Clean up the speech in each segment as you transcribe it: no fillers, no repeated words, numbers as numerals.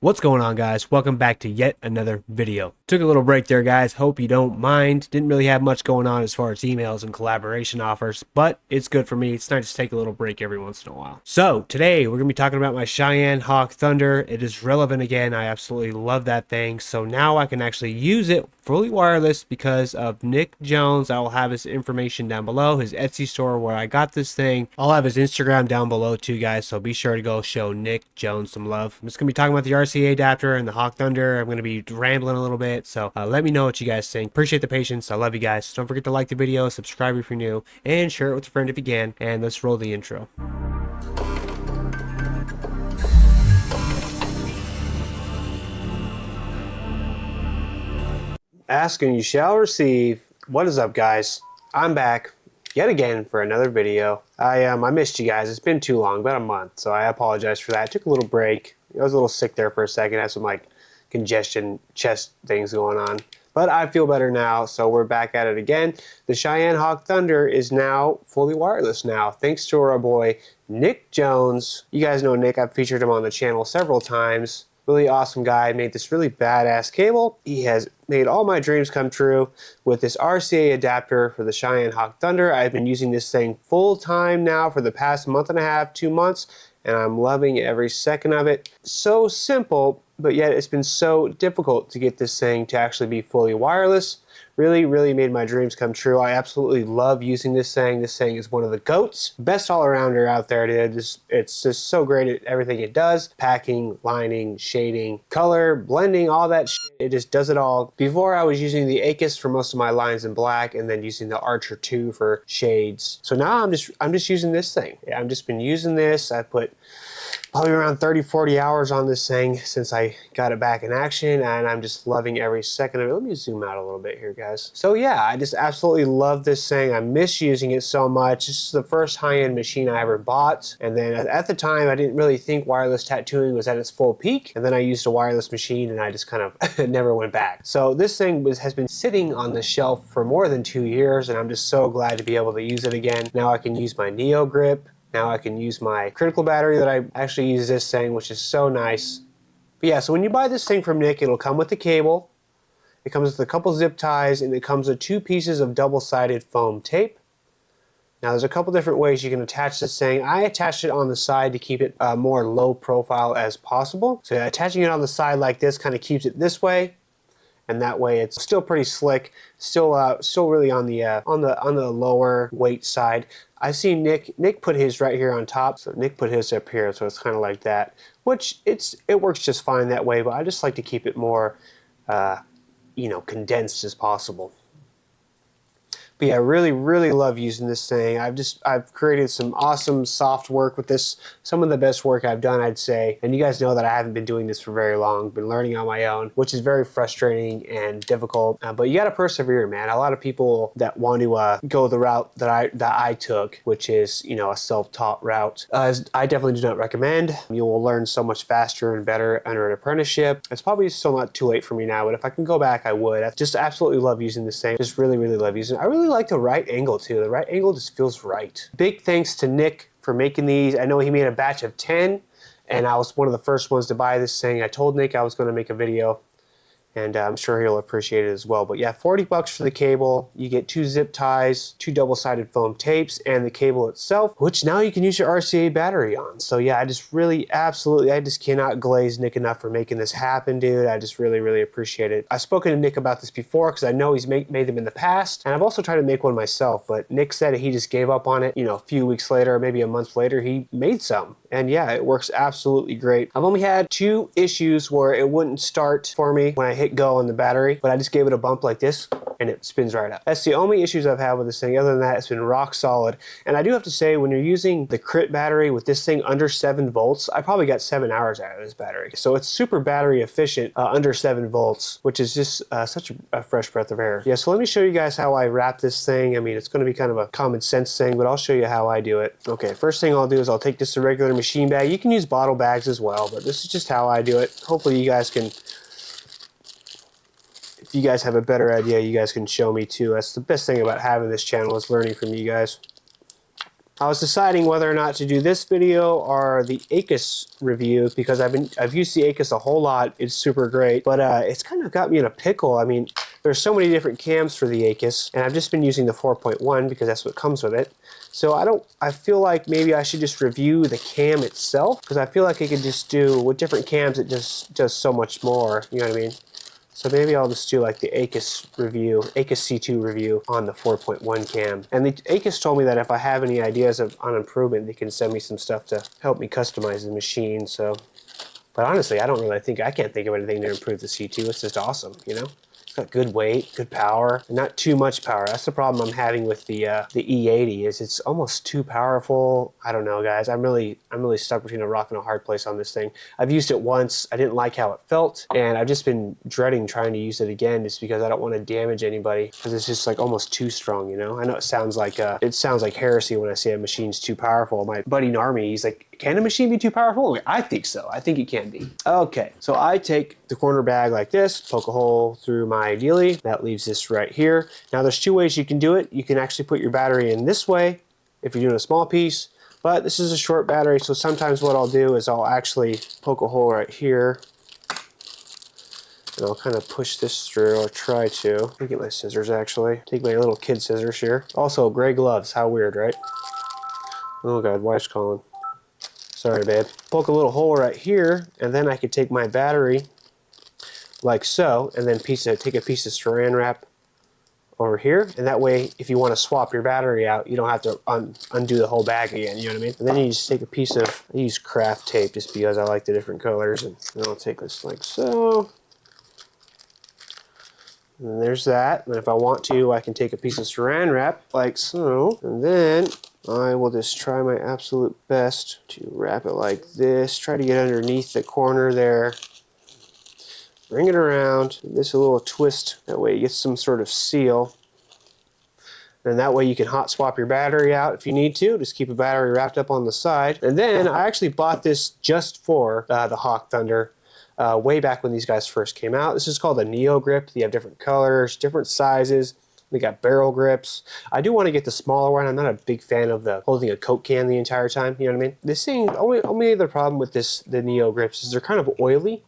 What's going on, guys? Welcome back to yet another video. Took a little break there, guys. Hope you don't mind. Didn't really have much going on as far as emails and collaboration offers, but it's good for me. It's nice to take a little break every once in a while. So today we're going to be talking about my Cheyenne Hawk Thunder. It is relevant again. I absolutely love that thing. So now I can actually use it fully wireless because of Nick Jones. I will have his information down below, his Etsy store where I got this thing. I'll have his Instagram down below too, guys. So be sure to go show Nick Jones some love. I'm just going to be talking about the RCA adapter and the Hawk Thunder. I'm going to be rambling a little bit. So let me know what you guys think. Appreciate the patience. I love you guys. Don't forget to like the video, subscribe if you're new, and share it with a friend if you can. And let's roll the intro. Ask and you shall receive. What is up, guys? I'm back yet again for another video. I missed you guys. It's been too long, about a month, so I apologize for that. I took a little break. I was a little sick there for a second. I had some congestion, chest things going on. But I feel better now, so we're back at it again. The Cheyenne Hawk Thunder is now fully wireless now, thanks to our boy Nick Jones. You guys know Nick. I've featured him on the channel several times. Really awesome guy. Made this really badass cable. He has made all my dreams come true with this RCA adapter for the Cheyenne Hawk Thunder. I've been using this thing full time now for the past month and a half, 2 months, and I'm loving every second of it. So simple, but yet it's been so difficult to get this thing to actually be fully wireless. Really made my dreams come true. I absolutely love using this thing. This thing is one of the GOATs. Best all-arounder out there, dude. It's just so great at everything it does. Packing, lining, shading, color, blending, all that shit. It just does it all. Before I was using the Acus for most of my lines in black and then using the Archer 2 for shades. So now I'm just using this thing. Yeah, I've just been using this. I put probably around 30-40 hours on this thing since I got it back in action, and I'm just loving every second of it. Let me zoom out a little bit here, guys. So yeah, I just absolutely love this thing. I miss using it so much. This is the first high-end machine I ever bought, and then at the time I didn't really think wireless tattooing was at its full peak, and then I used a wireless machine and I just kind of never went back. So this thing has been sitting on the shelf for more than 2 years, and I'm just so glad to be able to use it again. Now I can use my Neo grip. Now I can use my critical battery that I actually use this thing, which is so nice. But yeah, so when you buy this thing from Nick, it'll come with the cable. It comes with a couple zip ties, and it comes with 2 pieces of double-sided foam tape. Now there's a couple different ways you can attach this thing. I attached it on the side to keep it more low profile as possible. So attaching it on the side like this kind of keeps it this way. And that way it's still pretty slick, still really on the lower weight side. I've seen Nick put his right here on top, so Nick put his up here, so it's kind of like that, which it works just fine that way, but I just like to keep it more condensed as possible. But yeah, I really love using this thing. I've created some awesome soft work with this, some of the best work I've done, I'd say. And you guys know that I haven't been doing this for very long, been learning on my own, which is very frustrating and difficult. But you gotta persevere, man. A lot of people that want to go the route that I took, which is, a self-taught route, I definitely do not recommend. You will learn so much faster and better under an apprenticeship. It's probably still not too late for me now, but if I can go back, I would. I just absolutely love using this thing. Just really love using it. I really like the right angle too. The right angle just feels right. Big thanks to Nick for making these. I know he made a batch of 10, and I was one of the first ones to buy this thing. I told Nick I was going to make a video, and I'm sure he'll appreciate it as well. But yeah, 40 bucks for the cable. You get 2 zip ties, 2 double-sided foam tapes, and the cable itself, which now you can use your RCA battery on. So yeah, I just I just cannot glaze Nick enough for making this happen, dude. I just really appreciate it. I've spoken to Nick about this before because I know he's made them in the past, and I've also tried to make one myself, but Nick said he just gave up on it. A few weeks later, maybe a month later, he made some. And yeah, it works absolutely great. I've only had 2 issues where it wouldn't start for me when I hit go on the battery, but I just gave it a bump like this and it spins right up. That's the only issues I've had with this thing. Other than that, it's been rock solid. And I do have to say, when you're using the crit battery with this thing under 7 volts, I probably got 7 hours out of this battery. So it's super battery efficient under 7 volts, which is just such a fresh breath of air. Yeah, so let me show you guys how I wrap this thing. I mean, it's going to be kind of a common sense thing, but I'll show you how I do it. Okay, first thing I'll do is I'll take just a regular machine bag. You can use bottle bags as well, but this is just how I do it. Hopefully you guys can, if you guys have a better idea, you guys can show me too. That's the best thing about having this channel, is learning from you guys. I was deciding whether or not to do this video or the ACUS review because I've used the ACUS a whole lot. It's super great, but it's kind of got me in a pickle. I mean, there's so many different cams for the ACUS, and I've just been using the 4.1 because that's what comes with it. So I feel like maybe I should just review the cam itself, because I feel like I could just do, with different cams, it just does so much more, you know what I mean? So maybe I'll just do like the ACUS review, ACUS C2 review on the 4.1 cam. And the ACUS told me that if I have any ideas on improvement, they can send me some stuff to help me customize the machine. So, but honestly, I can't think of anything to improve the C2. It's just awesome, you know? It's got good weight, good power, and not too much power. That's the problem I'm having with the E80 is it's almost too powerful. I don't know, guys. I'm really stuck between a rock and a hard place on this thing. I've used it once. I didn't like how it felt, and I've just been dreading trying to use it again just because I don't want to damage anybody, because it's just like almost too strong, you know? I know it sounds like heresy when I say a machine's too powerful. My buddy in Army, he's like, can a machine be too powerful? I think so. I think it can be. Okay, so I take the corner bag like this, poke a hole through my dealie. That leaves this right here. Now there's two ways you can do it. You can actually put your battery in this way if you're doing a small piece, but this is a short battery, so sometimes what I'll do is I'll actually poke a hole right here, and I'll kind of push this through, or try to. Let me get my scissors actually. Take my little kid scissors here. Also, gray gloves. How weird, right? Oh God, wife's calling. Sorry, babe. Poke a little hole right here, and then I could take my battery like so, and then take a piece of saran wrap over here, and that way, if you want to swap your battery out, you don't have to undo the whole bag again, you know what I mean? And then you just take a piece of, I use craft tape just because I like the different colors, and I'll take this like so. And there's that, and if I want to, I can take a piece of saran wrap like so, and then I will just try my absolute best to wrap it like this. Try to get underneath the corner there. Bring it around. Give this a little twist. That way it gets some sort of seal. And that way you can hot swap your battery out if you need to. Just keep a battery wrapped up on the side. And then I actually bought this just for the Hawk Thunder. Way back when these guys first came out. This is called a Neo Grip. They have different colors, different sizes. They got barrel grips. I do want to get the smaller one. I'm not a big fan of the holding a Coke can the entire time. You know what I mean? This thing, only other problem with the Neo Grips is they're kind of oily.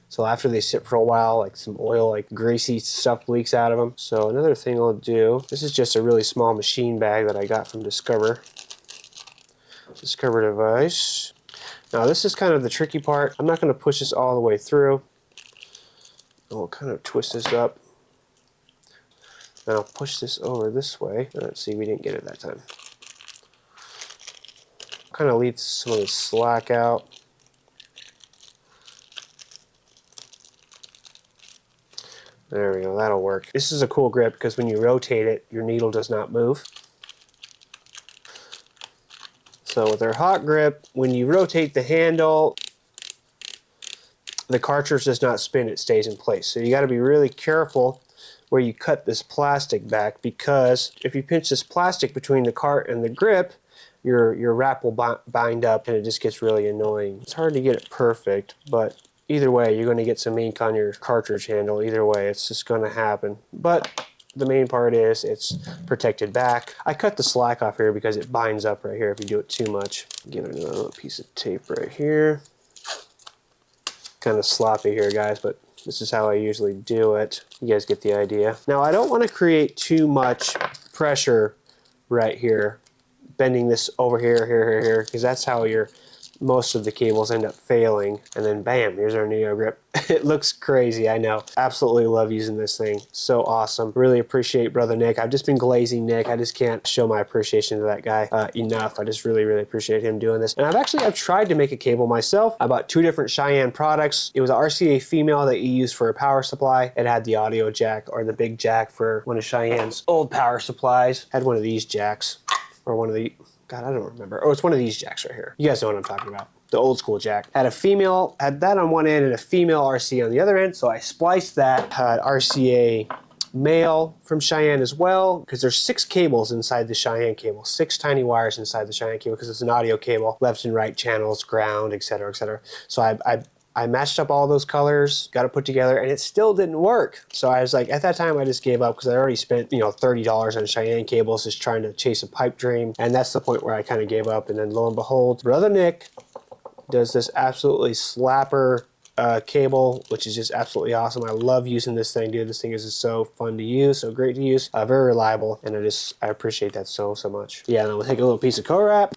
So after they sit for a while, like some oil, like greasy stuff leaks out of them. So another thing I'll do, this is just a really small machine bag that I got from Discover device. Now this is kind of the tricky part. I'm not going to push this all the way through. I'll kind of twist this up. Then I'll push this over this way. Let's see, we didn't get it that time. Kind of leave some of the slack out. There we go, that'll work. This is a cool grip because when you rotate it, your needle does not move. So with our hot grip, when you rotate the handle, the cartridge does not spin, it stays in place. So you got to be really careful where you cut this plastic back, because if you pinch this plastic between the cart and the grip, your wrap will bind up and it just gets really annoying. It's hard to get it perfect, but either way, you're going to get some ink on your cartridge handle. Either way, it's just going to happen. But the main part is it's protected back. I cut the slack off here because it binds up right here if you do it too much. Give it another little piece of tape right here. Kind of sloppy here, guys, but this is how I usually do it. You guys get the idea. Now, I don't want to create too much pressure right here, bending this over here, because that's how most of the cables end up failing. And then bam, here's our Neo Grip. It looks crazy, I know. Absolutely love using this thing. So awesome. Really appreciate Brother Nick. I've just been glazing Nick. I just can't show my appreciation to that guy enough. I just really appreciate him doing this. And I've tried to make a cable myself. I bought 2 different Cheyenne products. It was an RCA female that you use for a power supply. It had the audio jack, or the big jack for one of Cheyenne's old power supplies. Had one of these jacks, or one of the, God, I don't remember. Oh, it's one of these jacks right here. You guys know what I'm talking about. The old school jack. Had that on one end and a female RCA on the other end, so I spliced that. Had RCA male from Cheyenne as well, because there's 6 cables inside the Cheyenne cable. 6 tiny wires inside the Cheyenne cable, because it's an audio cable. Left and right channels, ground, etc., etc. So I I matched up all those colors, got it put together, and it still didn't work. So I was like, at that time, I just gave up because I already spent, $30 on Cheyenne cables just trying to chase a pipe dream. And that's the point where I kind of gave up. And then lo and behold, Brother Nick does this absolutely slapper cable, which is just absolutely awesome. I love using this thing, dude. This thing is just so fun to use, so great to use, very reliable, and I appreciate that so much. Yeah, and then we'll take a little piece of co-wrap.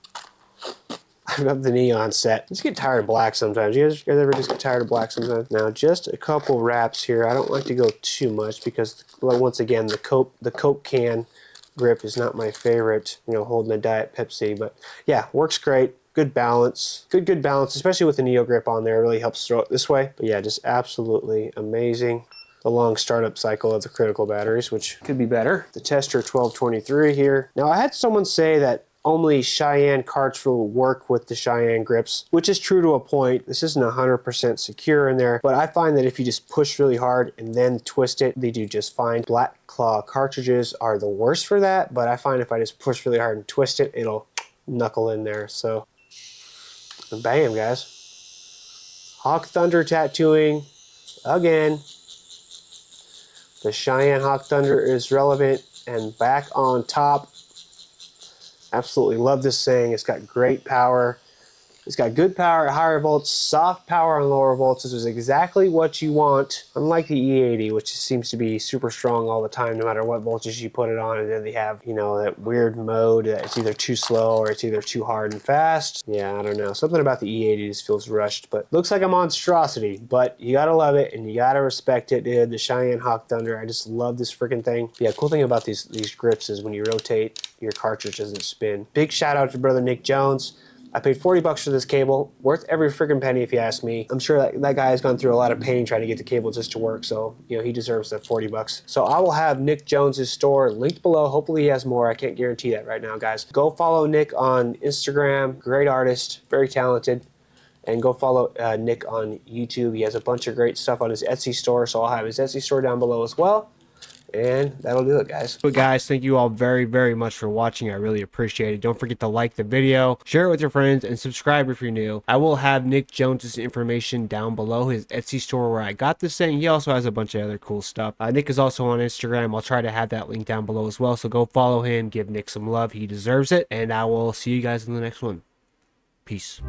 I love the neon set. I just get tired of black sometimes. You guys ever just get tired of black sometimes? Now, just a couple wraps here. I don't like to go too much because, once again, the Coke can grip is not my favorite, holding a Diet Pepsi. But yeah, works great. Good balance. Good balance, especially with the Neo grip on there. It really helps throw it this way. But yeah, just absolutely amazing. The long startup cycle of the critical batteries, which could be better. The tester 1223 here. Now, I had someone say that only Cheyenne carts will work with the Cheyenne grips, which is true to a point. This isn't 100% secure in there, but I find that if you just push really hard and then twist it, they do just fine. Black Claw cartridges are the worst for that, but I find if I just push really hard and twist it, it'll knuckle in there. So, bam, guys. Hawk Thunder tattooing again. The Cheyenne Hawk Thunder is relevant and back on top. Absolutely love this thing. It's got great power. It's got good power at higher volts, soft power on lower volts. This is exactly what you want. Unlike the E80, which seems to be super strong all the time, no matter what voltage you put it on. And then they have, that weird mode that it's either too slow or it's either too hard and fast. Yeah, I don't know. Something about the E80 just feels rushed, but looks like a monstrosity. But you gotta love it and you gotta respect it, dude. The Cheyenne Hawk Thunder. I just love this freaking thing. Yeah, cool thing about these grips is when you rotate, your cartridge doesn't spin. Big shout out to Brother Nick Jones. I paid 40 bucks for this cable, worth every freaking penny if you ask me. I'm sure that guy has gone through a lot of pain trying to get the cable just to work, so he deserves that 40 bucks. So I will have Nick Jones's store linked below. Hopefully he has more. I can't guarantee that right now, guys. Go follow Nick on Instagram. Great artist, very talented. And go follow Nick on YouTube. He has a bunch of great stuff on his Etsy store, so I'll have his Etsy store down below as well. And that'll do it, guys. But guys, thank you all very much for watching. I really appreciate it. Don't forget to like the video, share it with your friends, and subscribe if you're new. I will have Nick Jones's information down below, his Etsy store where I got this thing. He also has a bunch of other cool stuff. Nick is also on Instagram. I'll try to have that link down below as well. So go follow him, give Nick some love. He deserves it. And I will see you guys in the next one. Peace.